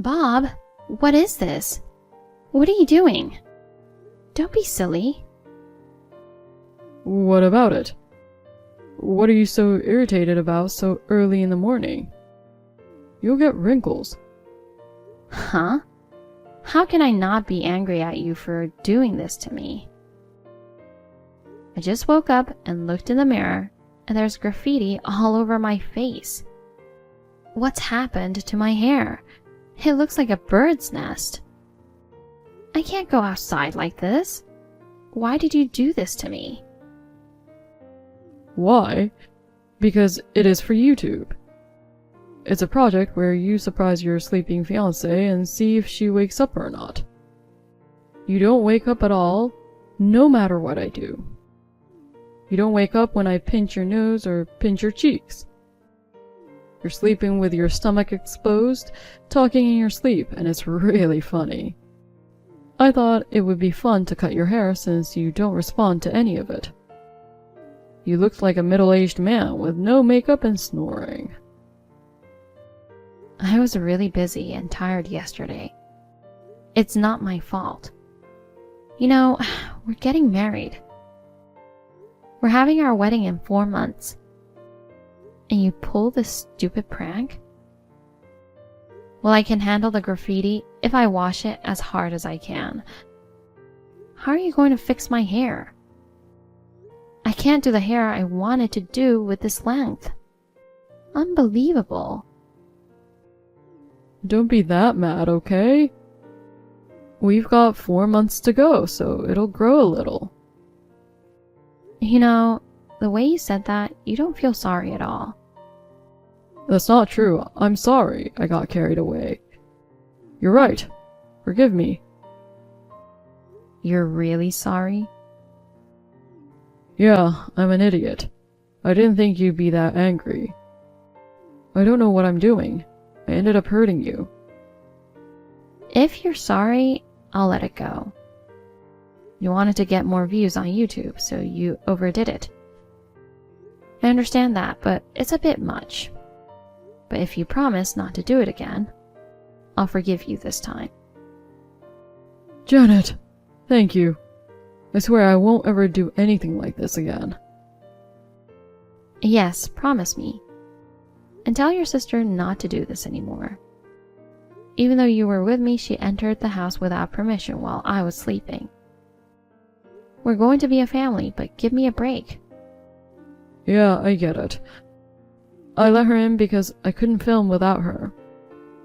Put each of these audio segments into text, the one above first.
Bob, what is this? What are you doing? Don't be silly. What about it? What are you so irritated about so early in the morning? You'll get wrinkles. Huh? How can I not be angry at you for doing this to me? I just woke up and looked in the mirror, and there's graffiti all over my face. What's happened to my hair? It looks like a bird's nest. I can't go outside like this. Why did you do this to me? Why? Because it is for YouTube. It's a project where you surprise your sleeping fiancée and see if she wakes up or not. You don't wake up at all, no matter what I do. You don't wake up when I pinch your nose or pinch your cheeks. You're sleeping with your stomach exposed, talking in your sleep, and it's really funny. I thought it would be fun to cut your hair since you don't respond to any of it. You looked like a middle-aged man with no makeup and snoring. I was really busy and tired yesterday. It's not my fault. You know, we're getting married. We're having our wedding in 4 months. And you pull this stupid prank? Well, I can handle the graffiti if I wash it as hard as I can. How are you going to fix my hair? I can't do the hair I wanted to do with this length. Unbelievable. Don't be that mad, okay? We've got 4 months to go, so it'll grow a little. You know, the way you said that, you don't feel sorry at all. That's not true. I'm sorry I got carried away. You're right. Forgive me. You're really sorry? Yeah, I'm an idiot. I didn't think you'd be that angry. I don't know what I'm doing. I ended up hurting you. If you're sorry, I'll let it go. You wanted to get more views on YouTube, so you overdid it. I understand that, but it's a bit much. But if you promise not to do it again, I'll forgive you this time. Janet, thank you. I swear I won't ever do anything like this again. Yes, promise me. And tell your sister not to do this anymore. Even though you were with me, she entered the house without permission while I was sleeping. We're going to be a family, but give me a break. Yeah, I get it. I let her in because I couldn't film without her.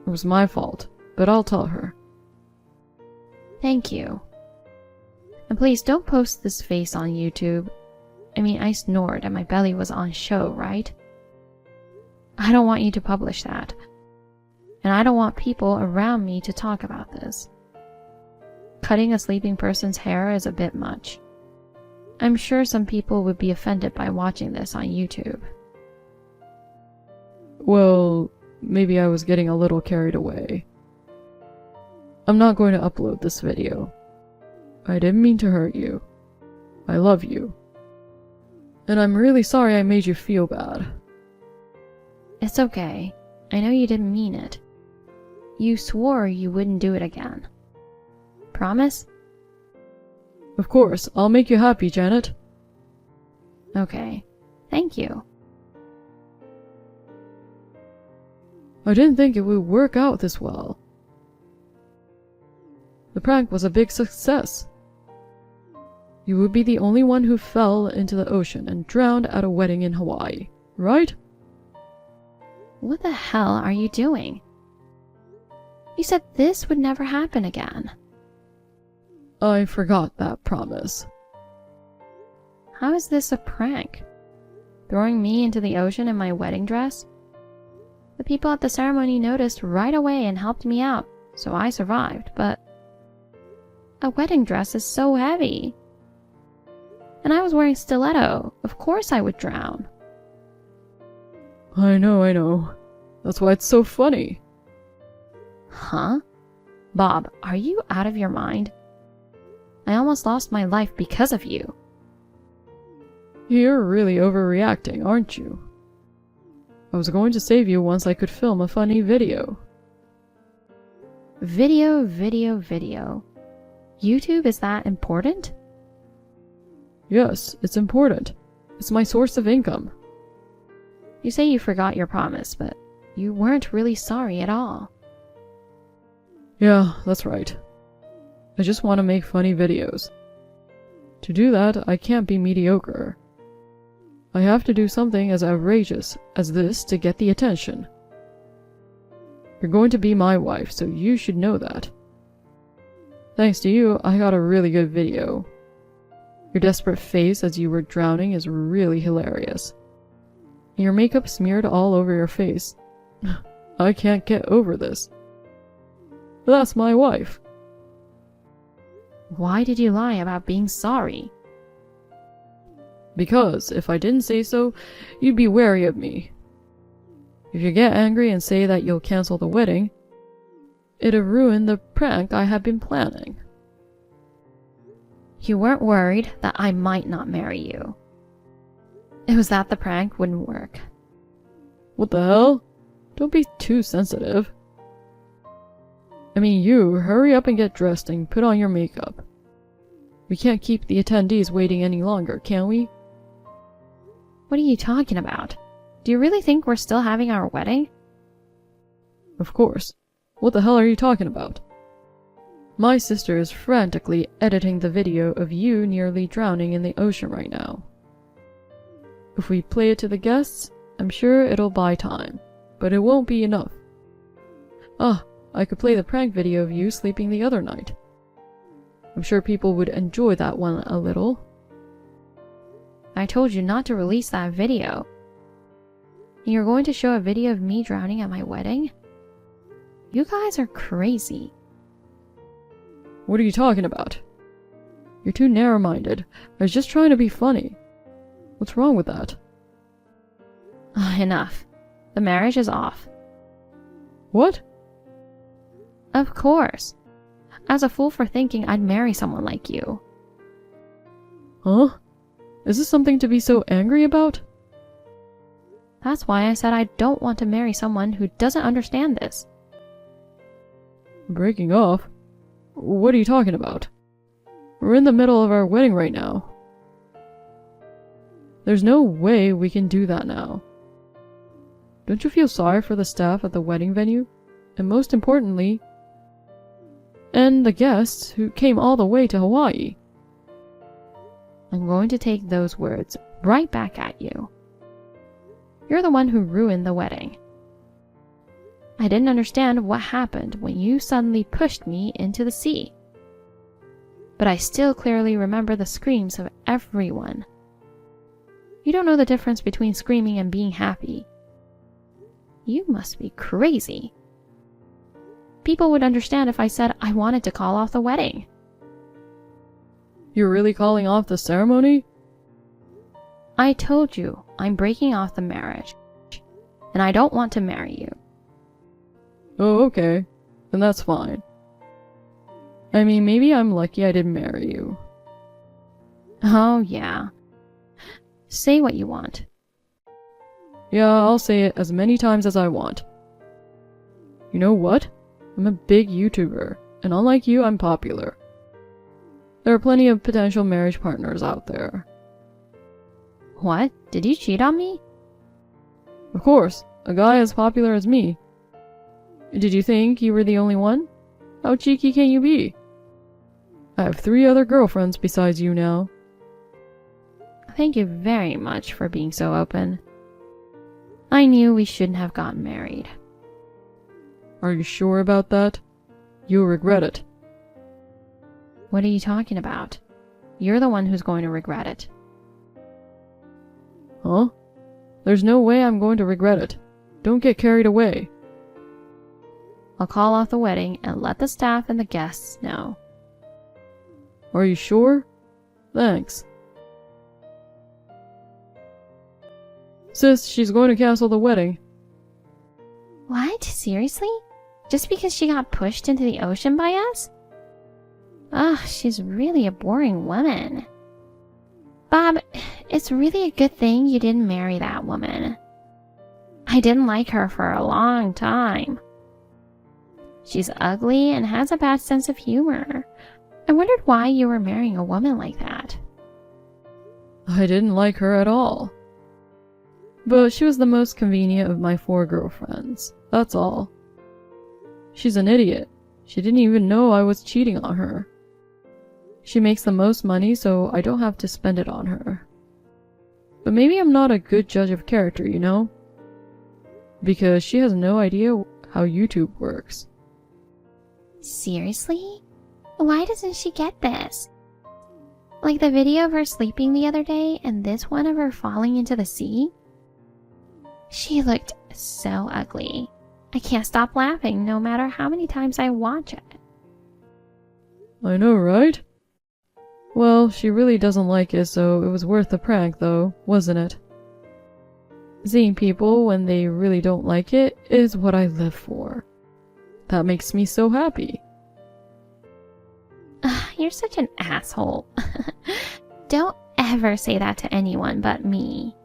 It was my fault, but I'll tell her. Thank you. And please don't post this face on YouTube. I mean, I snored and my belly was on show, right? I don't want you to publish that. And I don't want people around me to talk about this. Cutting a sleeping person's hair is a bit much. I'm sure some people would be offended by watching this on YouTube. Well, maybe I was getting a little carried away. I'm not going to upload this video. I didn't mean to hurt you. I love you. And I'm really sorry I made you feel bad. It's okay. I know you didn't mean it. You swore you wouldn't do it again. Promise? Of course, I'll make you happy, Janet. Okay. Thank you. I didn't think it would work out this well. The prank was a big success. You would be the only one who fell into the ocean and drowned at a wedding in Hawaii, right? What the hell are you doing? You said this would never happen again. I forgot that promise. How is this a prank? Throwing me into the ocean in my wedding dress? The people at the ceremony noticed right away and helped me out, so I survived, but a wedding dress is so heavy. And I was wearing stiletto. Of course I would drown. I know. That's why it's so funny. Huh? Bob, are you out of your mind? I almost lost my life because of you. You're really overreacting, aren't you? I was going to save you once I could film a funny video. Video, video, video. YouTube is that important? Yes, it's important. It's my source of income. You say you forgot your promise, but you weren't really sorry at all. Yeah, that's right. I just want to make funny videos. To do that, I can't be mediocre. I have to do something as outrageous as this to get the attention. You're going to be my wife, so you should know that. Thanks to you, I got a really good video. Your desperate face as you were drowning is really hilarious. And your makeup smeared all over your face. I can't get over this. That's my wife. Why did you lie about being sorry? Because if I didn't say so, you'd be wary of me. If you get angry and say that you'll cancel the wedding, it'd ruin the prank I had been planning. You weren't worried that I might not marry you. It was that the prank wouldn't work. What the hell? Don't be too sensitive. I mean, you hurry up and get dressed and put on your makeup. We can't keep the attendees waiting any longer, can we? What are you talking about? Do you really think we're still having our wedding? Of course. What the hell are you talking about? My sister is frantically editing the video of you nearly drowning in the ocean right now. If we play it to the guests, I'm sure it'll buy time, but it won't be enough. I could play the prank video of you sleeping the other night. I'm sure people would enjoy that one a little. I told you not to release that video. And you're going to show a video of me drowning at my wedding? You guys are crazy. What are you talking about? You're too narrow-minded. I was just trying to be funny. What's wrong with that? Enough. The marriage is off. What? Of course. I was a fool for thinking I'd marry someone like you. Huh? Is this something to be so angry about? That's why I said I don't want to marry someone who doesn't understand this. Breaking off? What are you talking about? We're in the middle of our wedding right now. There's no way we can do that now. Don't you feel sorry for the staff at the wedding venue? And most importantly, and the guests who came all the way to Hawaii? I'm going to take those words right back at you. You're the one who ruined the wedding. I didn't understand what happened when you suddenly pushed me into the sea. But I still clearly remember the screams of everyone. You don't know the difference between screaming and being happy. You must be crazy. People would understand if I said I wanted to call off the wedding. You're really calling off the ceremony? I told you I'm breaking off the marriage, and I don't want to marry you. Oh, okay. Then that's fine. I mean, maybe I'm lucky I didn't marry you. Oh, yeah. Say what you want. Yeah, I'll say it as many times as I want. You know what? I'm a big YouTuber, and unlike you, I'm popular. There are plenty of potential marriage partners out there. What? Did you cheat on me? Of course, a guy as popular as me. Did you think you were the only one? How cheeky can you be? I have 3 other girlfriends besides you now. Thank you very much for being so open. I knew we shouldn't have gotten married. Are you sure about that? You'll regret it. What are you talking about? You're the one who's going to regret it. Huh? There's no way I'm going to regret it. Don't get carried away. I'll call off the wedding and let the staff and the guests know. Are you sure? Thanks. Sis, she's going to cancel the wedding. What? Seriously? Just because she got pushed into the ocean by us? Ugh, she's really a boring woman. Bob, it's really a good thing you didn't marry that woman. I didn't like her for a long time. She's ugly and has a bad sense of humor. I wondered why you were marrying a woman like that. I didn't like her at all. But she was the most convenient of my 4 girlfriends. That's all. She's an idiot. She didn't even know I was cheating on her. She makes the most money, so I don't have to spend it on her. But maybe I'm not a good judge of character, you know? Because she has no idea how YouTube works. Seriously? Why doesn't she get this? Like the video of her sleeping the other day and this one of her falling into the sea? She looked so ugly. I can't stop laughing no matter how many times I watch it. I know, right? Well, she really doesn't like it, so it was worth the prank though, wasn't it? Seeing people when they really don't like it is what I live for. That makes me so happy. You're such an asshole. Don't ever say that to anyone but me.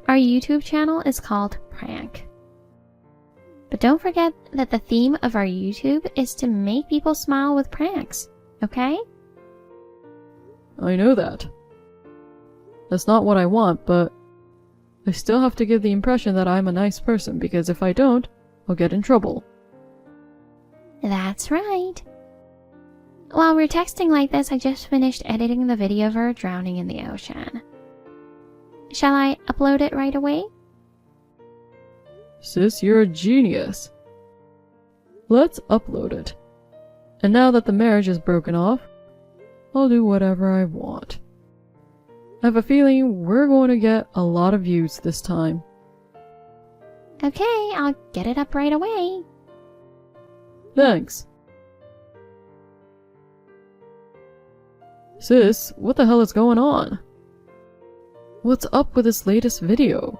Our YouTube channel is called Prank. But don't forget that the theme of our YouTube is to make people smile with pranks, okay? I know that. That's not what I want, but I still have to give the impression that I'm a nice person, because if I don't, I'll get in trouble. That's right. While we're texting like this, I just finished editing the video of her drowning in the ocean. Shall I upload it right away? Sis, you're a genius. Let's upload it. And now that the marriage is broken off, I'll do whatever I want. I have a feeling we're going to get a lot of views this time. Okay, I'll get it up right away. Thanks. Sis, what the hell is going on? What's up with this latest video?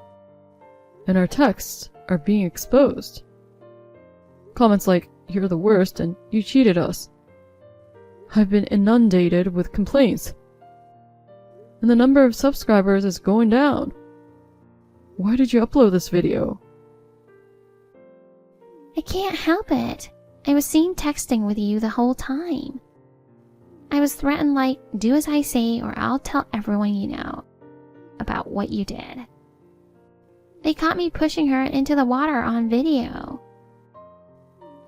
And our texts are being exposed. Comments like, "You're the worst" and "You cheated us" have been inundated with complaints. And the number of subscribers is going down. Why did you upload this video? I can't help it. I was seen texting with you the whole time. I was threatened like, do as I say or I'll tell everyone you know about what you did. They caught me pushing her into the water on video.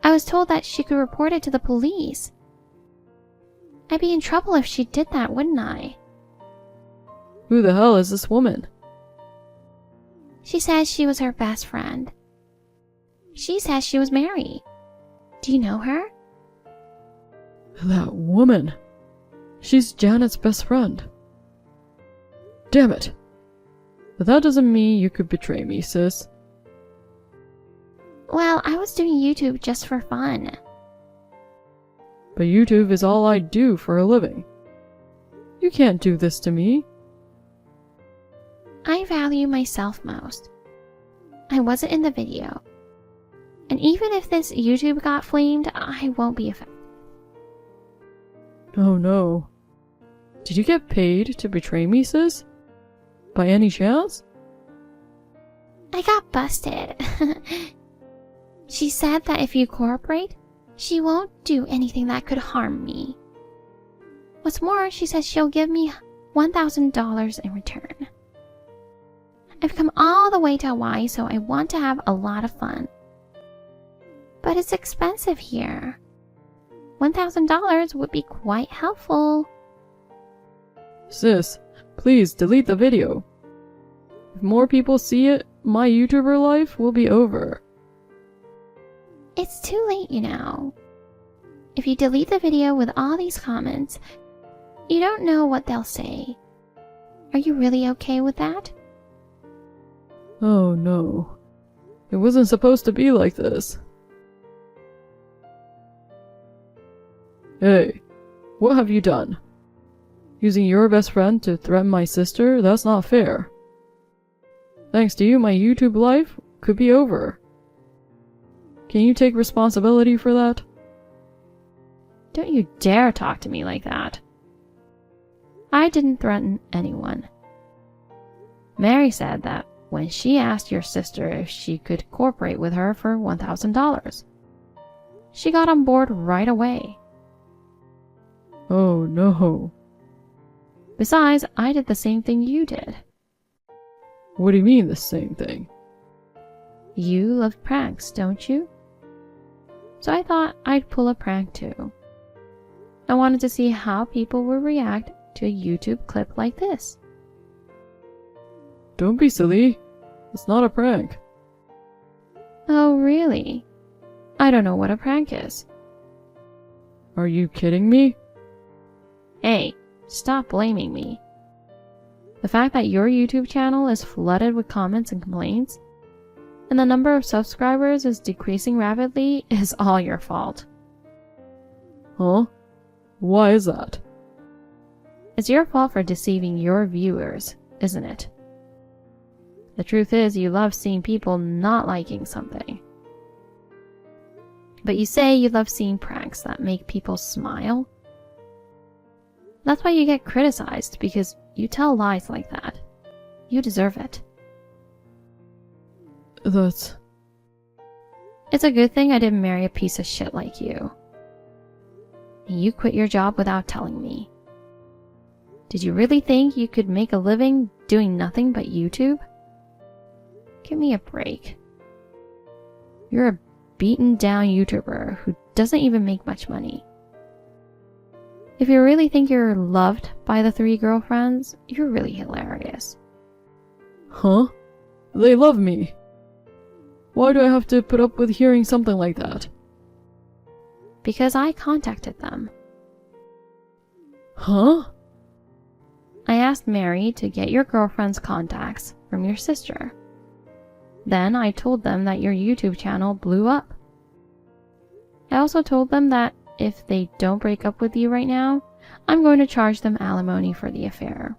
I was told that she could report it to the police. I'd be in trouble if she did that, wouldn't I? Who the hell is this woman? She says she was her best friend. She says she was Mary. Do you know her? That woman. She's Janet's best friend. Damn it. But that doesn't mean you could betray me, sis. Well, I was doing YouTube just for fun. But YouTube is all I do for a living. You can't do this to me. I value myself most. I wasn't in the video. And even if this YouTube got flamed, I won't be affected. Oh no. Did you get paid to betray me, sis? By any chance? I got busted. She said that if you cooperate, she won't do anything that could harm me. What's more, she says she'll give me $1,000 in return. I've come all the way to Hawaii, so I want to have a lot of fun. But it's expensive here. $1,000 would be quite helpful. Sis, please delete the video. If more people see it, my YouTuber life will be over. It's too late, you know. If you delete the video with all these comments, you don't know what they'll say. Are you really okay with that? Oh no. It wasn't supposed to be like this. Hey, what have you done? Using your best friend to threaten my sister? That's not fair. Thanks to you, my YouTube life could be over. Can you take responsibility for that? Don't you dare talk to me like that. I didn't threaten anyone. Mary said that when she asked your sister if she could cooperate with her for $1,000. she got on board right away. Oh no. Besides, I did the same thing you did. What do you mean the same thing? You love pranks, don't you? So I thought I'd pull a prank too. I wanted to see how people would react to a YouTube clip like this. Don't be silly. It's not a prank. Oh, really? I don't know what a prank is. Are you kidding me? Hey, stop blaming me. The fact that your YouTube channel is flooded with comments and complaints, and the number of subscribers is decreasing rapidly is all your fault. Huh? Why is that? It's your fault for deceiving your viewers, isn't it? The truth is, you love seeing people not liking something. But you say you love seeing pranks that make people smile? That's why you get criticized, because you tell lies like that. You deserve it. That's... It's a good thing I didn't marry a piece of shit like you. And you quit your job without telling me. Did you really think you could make a living doing nothing but YouTube? Give me a break. You're a beaten down YouTuber who doesn't even make much money. If you really think you're loved by the 3 girlfriends, you're really hilarious. Huh? They love me. Why do I have to put up with hearing something like that? Because I contacted them. Huh? I asked Mary to get your girlfriend's contacts from your sister. Then I told them that your YouTube channel blew up. I also told them that if they don't break up with you right now, I'm going to charge them alimony for the affair.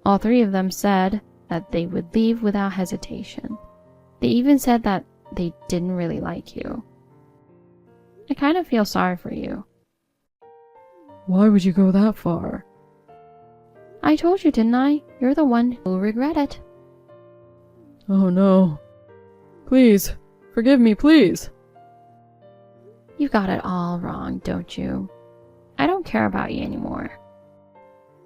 All 3 of them said that they would leave without hesitation. They even said that they didn't really like you. I kind of feel sorry for you. Why would you go that far? I told you, didn't I? You're the one who'll regret it. Oh no. Please, forgive me, please. You got it all wrong, don't you? I don't care about you anymore.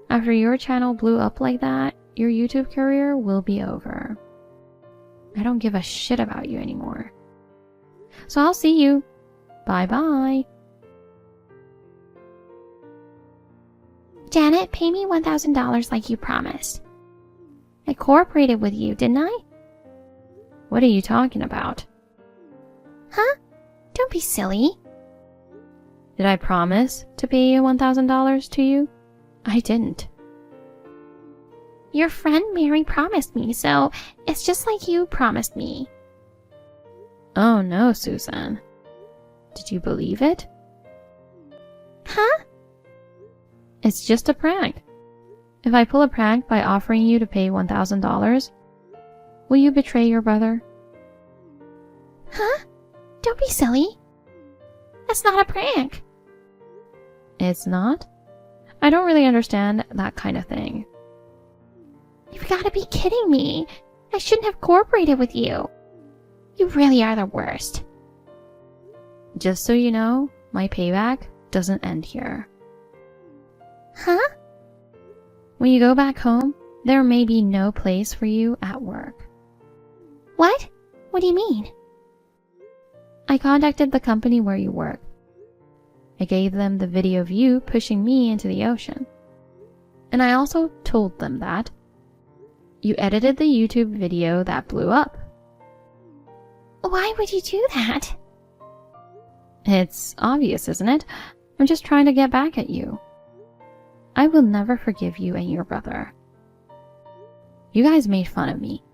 After your channel blew up like that, your YouTube career will be over. I don't give a shit about you anymore. So I'll see you. Bye-bye. Janet, pay me $1,000 like you promised. I cooperated with you, didn't I? What are you talking about? Huh? Don't be silly. Did I promise to pay you $1,000 to you? I didn't. Your friend Mary promised me, so it's just like you promised me. Oh no, Susan. Did you believe it? Huh? It's just a prank. If I pull a prank by offering you to pay $1,000, will you betray your brother? Huh? Don't be silly. That's not a prank. It's not? I don't really understand that kind of thing. You've got to be kidding me. I shouldn't have cooperated with you. You really are the worst. Just so you know, my payback doesn't end here. Huh? When you go back home, there may be no place for you at work. What? What do you mean? I contacted the company where you work. I gave them the video of you pushing me into the ocean. And I also told them that you edited the YouTube video that blew up. Why would you do that? It's obvious, isn't it? I'm just trying to get back at you. I will never forgive you and your brother. You guys made fun of me.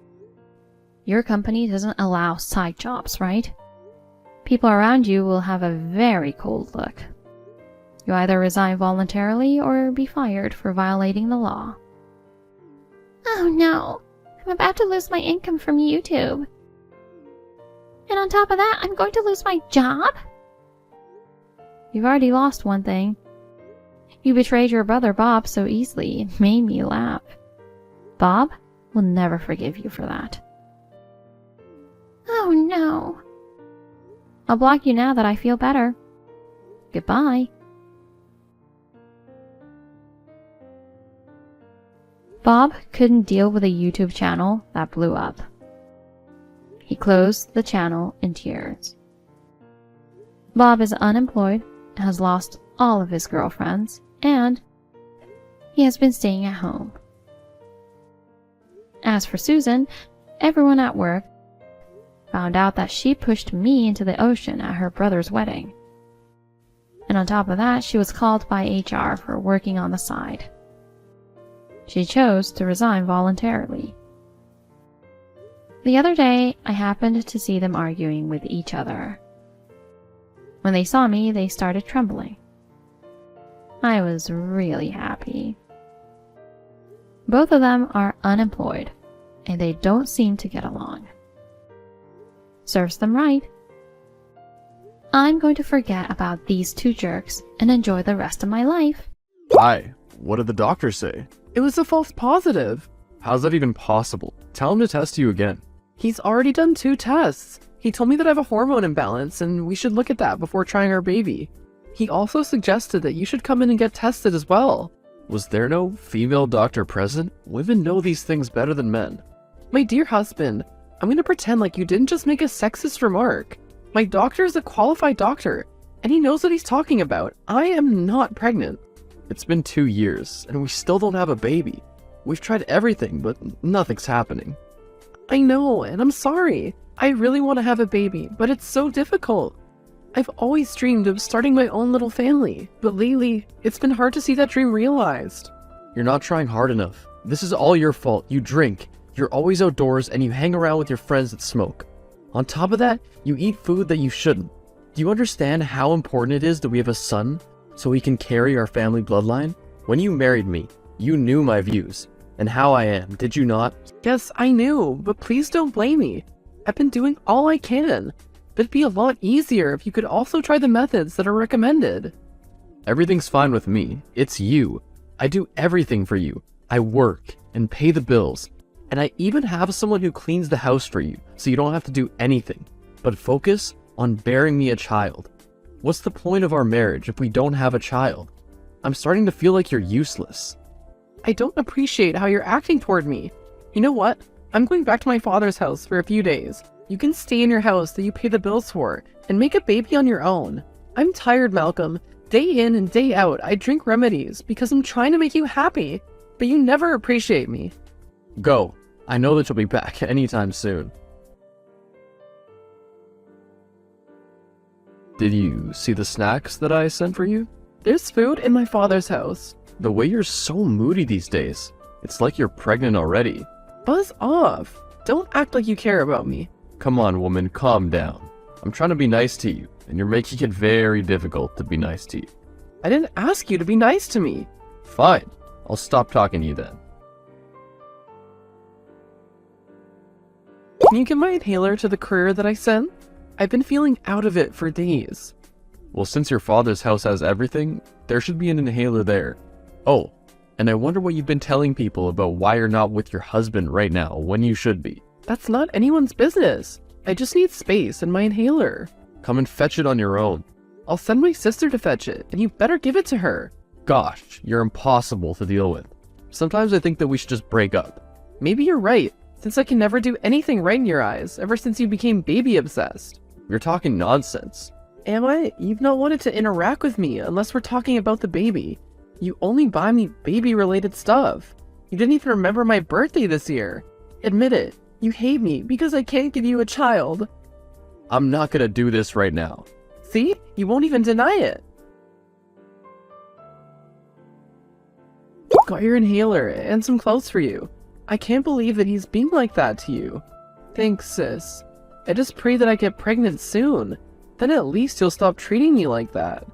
Your company doesn't allow side jobs, right? People around you will have a very cold look. You either resign voluntarily or be fired for violating the law. Oh no, I'm about to lose my income from YouTube. And on top of that, I'm going to lose my job? You've already lost one thing. You betrayed your brother Bob so easily, it made me laugh. Bob will never forgive you for that. Oh no. I'll block you now that I feel better. Goodbye. Bob couldn't deal with a YouTube channel that blew up. He closed the channel in tears. Bob is unemployed, has lost all of his girlfriends, and he has been staying at home. As for Susan, everyone at work found out that she pushed me into the ocean at her brother's wedding. And on top of that, she was called by HR for working on the side. She chose to resign voluntarily. The other day, I happened to see them arguing with each other. When they saw me, they started trembling. I was really happy. Both of them are unemployed, and they don't seem to get along. Serves them right. I'm going to forget about these two jerks and enjoy the rest of my life. Hi, what did the doctor say? It was a false positive. How's that even possible? Tell him to test you again. He's already done 2 tests. He told me that I have a hormone imbalance and we should look at that before trying our baby. He also suggested that you should come in and get tested as well. Was there no female doctor present? Women know these things better than men. My dear husband, I'm going to pretend like you didn't just make a sexist remark. My doctor is a qualified doctor, and he knows what he's talking about. I am not pregnant. It's been 2 years, and we still don't have a baby. We've tried everything, but nothing's happening. I know, and I'm sorry. I really want to have a baby, but it's so difficult. I've always dreamed of starting my own little family, but lately, it's been hard to see that dream realized. You're not trying hard enough. This is all your fault. You drink, you're always outdoors, and you hang around with your friends that smoke. On top of that, you eat food that you shouldn't. Do you understand how important it is that we have a son, so we can carry our family bloodline? When you married me, you knew my views, and how I am, did you not? Yes, I knew, but please don't blame me. I've been doing all I can. It'd be a lot easier if you could also try the methods that are recommended. Everything's fine with me. It's you. I do everything for you. I work and pay the bills. And I even have someone who cleans the house for you, so you don't have to do anything. But focus on bearing me a child. What's the point of our marriage if we don't have a child? I'm starting to feel like you're useless. I don't appreciate how you're acting toward me. You know what? I'm going back to my father's house for a few days. You can stay in your house that you pay the bills for, and make a baby on your own. I'm tired, Malcolm. Day in and day out, I drink remedies because I'm trying to make you happy, but you never appreciate me. Go. I know that you'll be back anytime soon. Did you see the snacks that I sent for you? There's food in my father's house. The way you're so moody these days, it's like you're pregnant already. Buzz off. Don't act like you care about me. Come on, woman, calm down. I'm trying to be nice to you, and you're making it very difficult to be nice to you. I didn't ask you to be nice to me. Fine. I'll stop talking to you then. Can you give my inhaler to the courier that I sent? I've been feeling out of it for days. Well, since your father's house has everything, there should be an inhaler there. Oh, and I wonder what you've been telling people about why you're not with your husband right now when you should be. That's not anyone's business. I just need space and my inhaler. Come and fetch it on your own. I'll send my sister to fetch it, and you better give it to her. Gosh, you're impossible to deal with. Sometimes I think that we should just break up. Maybe you're right, since I can never do anything right in your eyes ever since you became baby obsessed. You're talking nonsense. Am I? You've not wanted to interact with me unless we're talking about the baby. You only buy me baby-related stuff. You didn't even remember my birthday this year. Admit it. You hate me because I can't give you a child. I'm not gonna do this right now. See? You won't even deny it. Got your inhaler and some clothes for you. I can't believe that he's being like that to you. Thanks, sis. I just pray that I get pregnant soon. Then at least he'll stop treating me like that.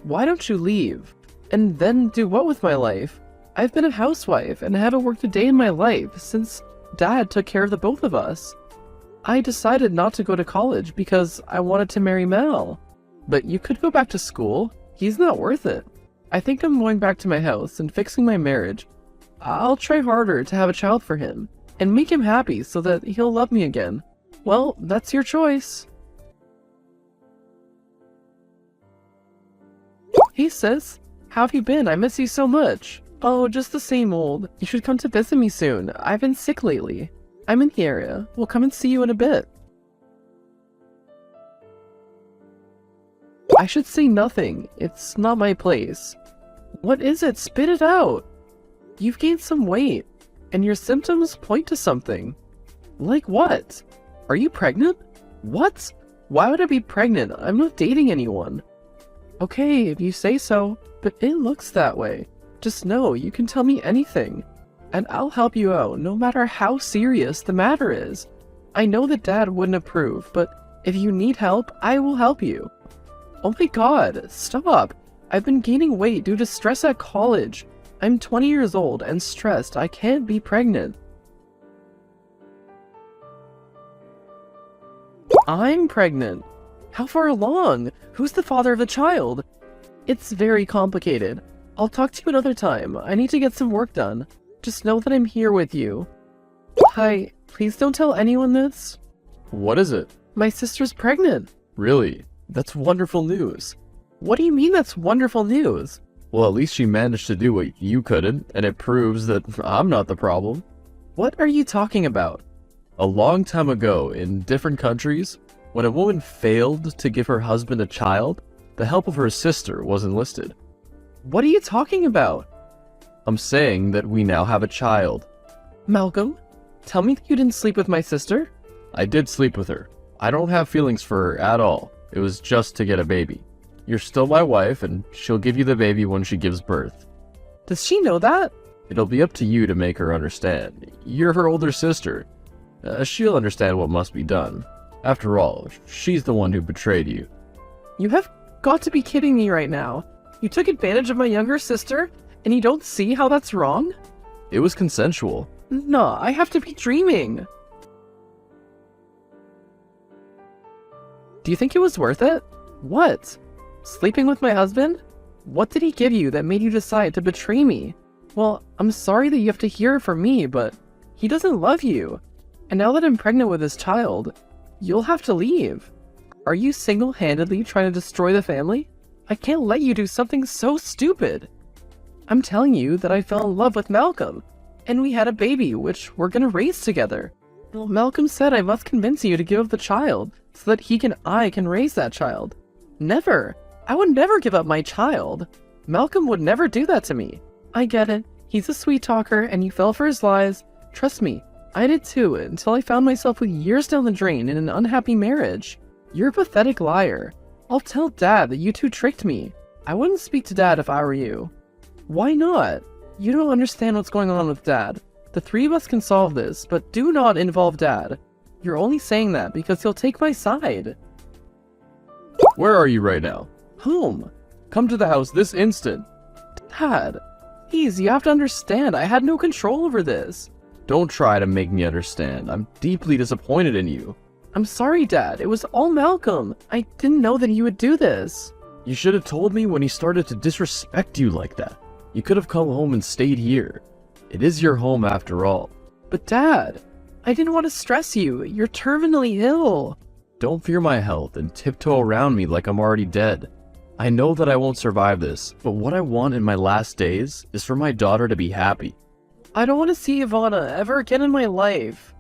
Why don't you leave? And then do what with my life? I've been a housewife and haven't worked a day in my life since Dad took care of the both of us. I decided not to go to college because I wanted to marry Mel. But you could go back to school. He's not worth it. I think I'm going back to my house and fixing my marriage. I'll try harder to have a child for him and make him happy so that he'll love me again. Well, that's your choice. Hey sis, how have you been? I miss you so much. Oh, just the same old. You should come to visit me soon. I've been sick lately. I'm in the area. We'll come and see you in a bit. I should say nothing. It's not my place. What is it? Spit it out. You've gained some weight, and your symptoms point to something. Like what? Are you pregnant? What? Why would I be pregnant? I'm not dating anyone. Okay, if you say so, but it looks that way. Just know you can tell me anything, and I'll help you out no matter how serious the matter is. I know that Dad wouldn't approve, but if you need help, I will help you. Oh my god, stop! I've been gaining weight due to stress at college. I'm 20 years old and stressed. I can't be pregnant. I'm pregnant. How far along? Who's the father of the child? It's very complicated. I'll talk to you another time. I need to get some work done. Just know that I'm here with you. Hi, please don't tell anyone this. What is it? My sister's pregnant. Really? That's wonderful news. What do you mean that's wonderful news? Well, at least she managed to do what you couldn't, and it proves that I'm not the problem. What are you talking about? A long time ago, in different countries, when a woman failed to give her husband a child, the help of her sister was enlisted. What are you talking about? I'm saying that we now have a child. Malcolm, tell me that you didn't sleep with my sister? I did sleep with her. I don't have feelings for her at all. It was just to get a baby. You're still my wife, and she'll give you the baby when she gives birth. Does she know that? It'll be up to you to make her understand. You're her older sister. She'll understand what must be done. After all, she's the one who betrayed you. You have got to be kidding me right now. You took advantage of my younger sister, and you don't see how that's wrong? It was consensual. No, I have to be dreaming. Do you think it was worth it? What? Sleeping with my husband? What did he give you that made you decide to betray me? Well, I'm sorry that you have to hear it from me, but he doesn't love you. And now that I'm pregnant with his child, you'll have to leave. Are you single-handedly trying to destroy the family? I can't let you do something so stupid. I'm telling you that I fell in love with Malcolm, and we had a baby, which we're gonna raise together. Well, Malcolm said I must convince you to give up the child, so that I can raise that child. Never! I would never give up my child. Malcolm would never do that to me. I get it. He's a sweet talker, and you fell for his lies. Trust me, I did too, until I found myself with years down the drain in an unhappy marriage. You're a pathetic liar. I'll tell Dad that you two tricked me. I wouldn't speak to Dad if I were you. Why not? You don't understand what's going on with Dad. The three of us can solve this, but do not involve Dad. You're only saying that because he'll take my side. Where are you right now? Home. Come to the house this instant. Dad, please, you have to understand, I had no control over this. Don't try to make me understand. I'm deeply disappointed in you. I'm sorry, Dad. It was all Malcolm. I didn't know that you would do this. You should have told me when he started to disrespect you like that. You could have come home and stayed here. It is your home after all. But Dad, I didn't want to stress you. You're terminally ill. Don't fear my health and tiptoe around me like I'm already dead. I know that I won't survive this, but what I want in my last days is for my daughter to be happy. I don't want to see Ivana ever again in my life.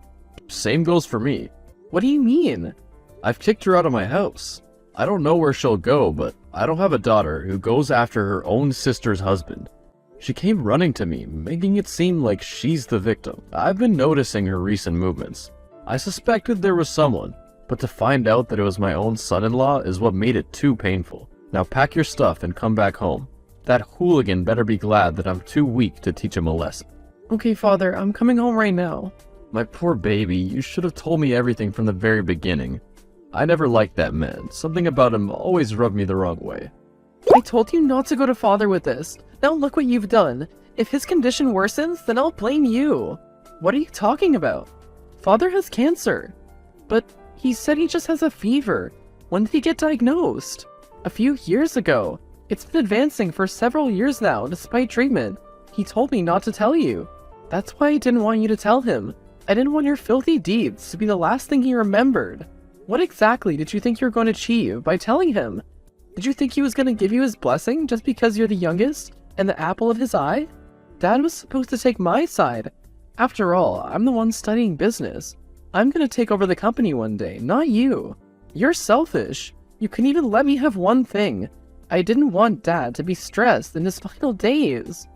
Same goes for me. What do you mean? I've kicked her out of my house. I don't know where she'll go, but I don't have a daughter who goes after her own sister's husband. She came running to me, making it seem like she's the victim. I've been noticing her recent movements. I suspected there was someone, but to find out that it was my own son-in-law is what made it too painful. Now pack your stuff and come back home. That hooligan better be glad that I'm too weak to teach him a lesson. Okay, Father, I'm coming home right now. My poor baby, you should have told me everything from the very beginning. I never liked that man. Something about him always rubbed me the wrong way. I told you not to go to Father with this. Now look what you've done. If his condition worsens, then I'll blame you. What are you talking about? Father has cancer. But he said he just has a fever. When did he get diagnosed? A few years ago. It's been advancing for several years now, despite treatment. He told me not to tell you. That's why I didn't want you to tell him. I didn't want your filthy deeds to be the last thing he remembered. What exactly did you think you were going to achieve by telling him? Did you think he was gonna give you his blessing just because you're the youngest and the apple of his eye? Dad was supposed to take my side. After all, I'm the one studying business. I'm gonna take over the company one day, not you. You're selfish. You couldn't even let me have one thing. I didn't want Dad to be stressed in his final days.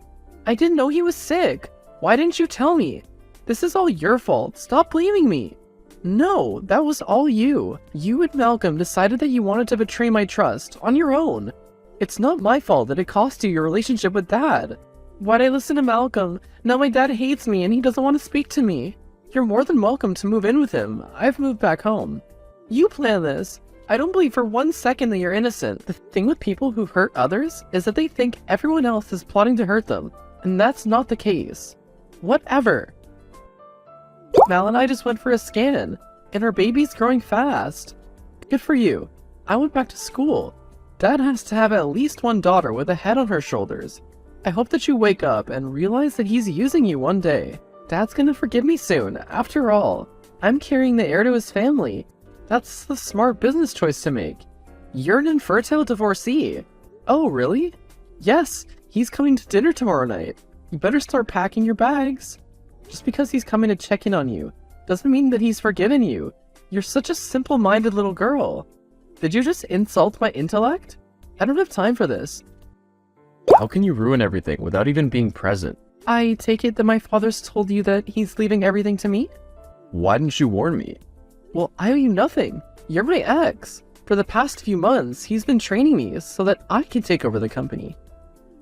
I didn't know he was sick. Why didn't you tell me? This is all your fault. Stop blaming me. No, that was all you. You and Malcolm decided that you wanted to betray my trust on your own. It's not my fault that it cost you your relationship with Dad. Why'd I listen to Malcolm? Now my dad hates me and he doesn't want to speak to me. You're more than welcome to move in with him. I've moved back home. You planned this. I don't believe for 1 second that you're innocent. The thing with people who hurt others is that they think everyone else is plotting to hurt them, and that's not the case. Whatever. Mal and I just went for a scan, and our baby's growing fast. Good for you. I went back to school. Dad has to have at least one daughter with a head on her shoulders. I hope that you wake up and realize that he's using you one day. Dad's gonna forgive me soon. After all, I'm carrying the heir to his family. That's the smart business choice to make. You're an infertile divorcee. Oh, really? Yes, he's coming to dinner tomorrow night. You better start packing your bags. Just because he's coming to check in on you doesn't mean that he's forgiven you. You're such a simple-minded little girl. Did you just insult my intellect? I don't have time for this. How can you ruin everything without even being present? I take it that my father's told you that he's leaving everything to me? Why didn't you warn me? Well, I owe you nothing. You're my ex. For the past few months, he's been training me so that I can take over the company.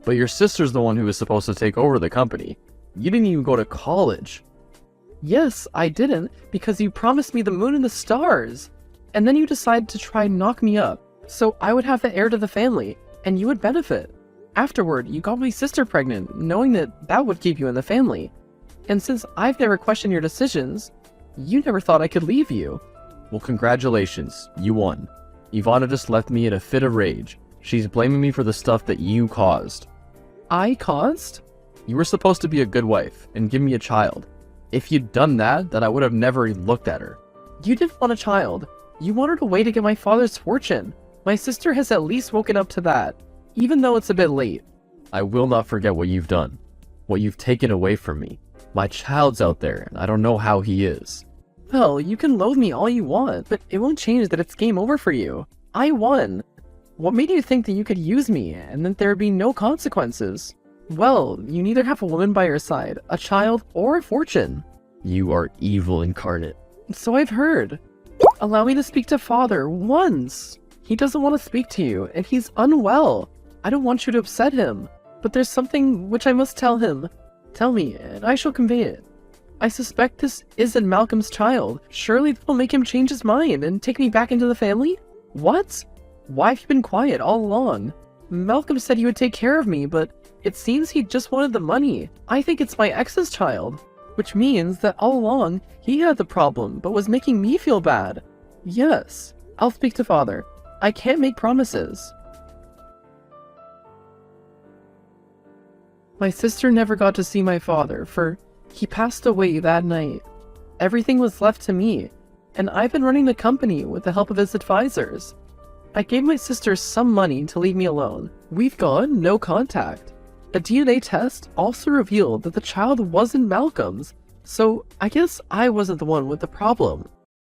But your sister's the one who was supposed to take over the company. You didn't even go to college. Yes, I didn't, because you promised me the moon and the stars. And then you decided to try and knock me up, so I would have the heir to the family, and you would benefit. Afterward, you got my sister pregnant, knowing that that would keep you in the family. And since I've never questioned your decisions, you never thought I could leave you. Well, congratulations. You won. Ivana just left me in a fit of rage. She's blaming me for the stuff that you caused. I caused? You were supposed to be a good wife and give me a child. If you'd done that, then I would have never even looked at her. You didn't want a child. You wanted a way to get my father's fortune. My sister has at least woken up to that, even though it's a bit late. I will not forget what you've done. What you've taken away from me. My child's out there, and I don't know how he is. Well, you can loathe me all you want, but it won't change that it's game over for you. I won. What made you think that you could use me, and that there would be no consequences? Well, you neither have a woman by your side, a child, or a fortune. You are evil incarnate. So I've heard. Allow me to speak to Father once. He doesn't want to speak to you, and he's unwell. I don't want you to upset him, but there's something which I must tell him. Tell me, and I shall convey it. I suspect this isn't Malcolm's child. Surely that will make him change his mind and take me back into the family? What? Why have you been quiet all along? Malcolm said he would take care of me, but it seems he just wanted the money. I think it's my ex's child, which means that all along he had the problem but was making me feel bad. Yes, I'll speak to Father. I can't make promises. My sister never got to see my father, for he passed away that night. Everything was left to me, and I've been running the company with the help of his advisors. I gave my sister some money to leave me alone. We've gone no contact. A DNA test also revealed that the child wasn't Malcolm's, so I guess I wasn't the one with the problem.